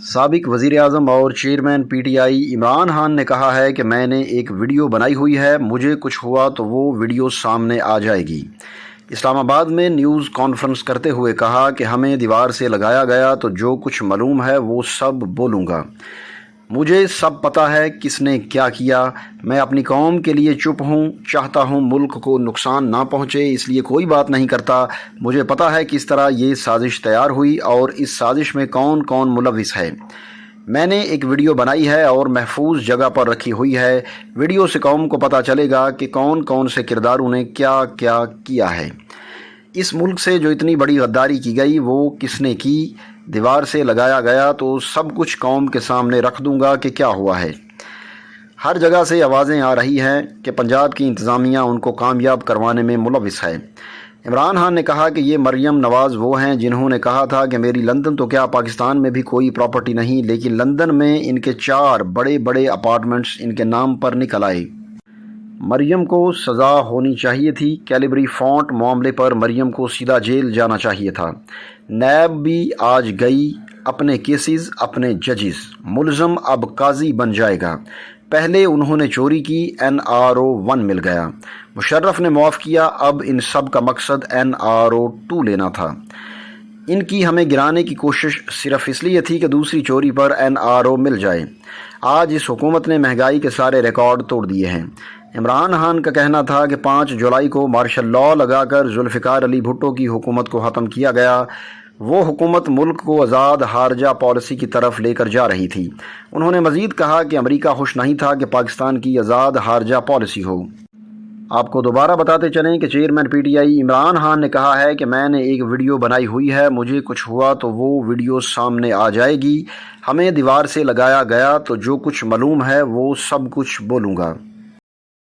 سابق وزیر اعظم اور chairman P T I Imran Khan نے کہا ہے کہ میں نے ایک ویڈیو بنائی ہوئی ہے، مجھے کچھ ہوا تو وہ ویڈیو سامنے آ جائے گی۔ اسلام آباد میں نیوز کانفرنس کرتے ہوئے کہا کہ ہمیں دیوار سے لگایا گیا تو جو کچھ معلوم ہے وہ سب بولوں گا۔ مجھے سب پتہ ہے کس نے کیا کیا۔ میں اپنی قوم کے لیے چپ ہوں، چاہتا ہوں ملک کو نقصان نہ پہنچے، اس لیے کوئی بات نہیں کرتا۔ مجھے پتہ ہے کس طرح یہ سازش تیار ہوئی اور اس سازش میں کون کون ملوث ہے۔ میں نے ایک ویڈیو بنائی ہے اور محفوظ جگہ پر رکھی ہوئی ہے۔ ویڈیو سے قوم کو پتہ چلے گا کہ کون کون سے کرداروں نے کیا کیا کیا ہے۔ اس ملک سے جو اتنی بڑی غداری کی گئی وہ کس نے کی۔ دیوار سے لگایا گیا تو سب کچھ قوم کے سامنے رکھ دوں گا کہ کیا ہوا ہے۔ ہر جگہ سے آوازیں آ رہی ہیں کہ پنجاب کی انتظامیہ ان کو کامیاب کروانے میں ملوث ہے۔ عمران خان نے کہا کہ یہ مریم نواز وہ ہیں جنہوں نے کہا تھا کہ میری لندن تو کیا پاکستان میں بھی کوئی پراپرٹی نہیں، لیکن لندن میں ان کے 4 بڑے بڑے اپارٹمنٹس ان کے نام پر نکل آئے۔ مریم کو سزا ہونی چاہیے تھی۔ کیلیبری فونٹ معاملے پر مریم کو سیدھا جیل جانا چاہیے تھا۔ نیب بھی آج گئی، اپنے کیسز اپنے ججز، ملزم اب قاضی بن جائے گا۔ پہلے انہوں نے چوری کی، NRO 1 مل گیا، مشرف نے معاف کیا، اب ان سب کا مقصد NRO 2 لینا تھا۔ ان کی ہمیں گرانے کی کوشش صرف اس لیے تھی کہ دوسری چوری پر NRO مل جائے۔ آج اس حکومت نے مہنگائی کے سارے ریکارڈ توڑ دیے ہیں۔ عمران خان کا کہنا تھا کہ 5 جولائی کو مارشل لاء لگا کر ذوالفقار علی بھٹو کی حکومت کو ختم کیا گیا۔ وہ حکومت ملک کو آزاد خارجہ پالیسی کی طرف لے کر جا رہی تھی۔ انہوں نے مزید کہا کہ امریکہ خوش نہیں تھا کہ پاکستان کی آزاد خارجہ پالیسی ہو۔ آپ کو دوبارہ بتاتے چلیں کہ chairman P T I Imran Khan نے کہا ہے کہ میں نے ایک ویڈیو بنائی ہوئی ہے، مجھے کچھ ہوا تو وہ ویڈیو سامنے آ جائے گی۔ ہمیں دیوار سے لگایا گیا تو جو کچھ معلوم ہے وہ سب کچھ بولوں گا۔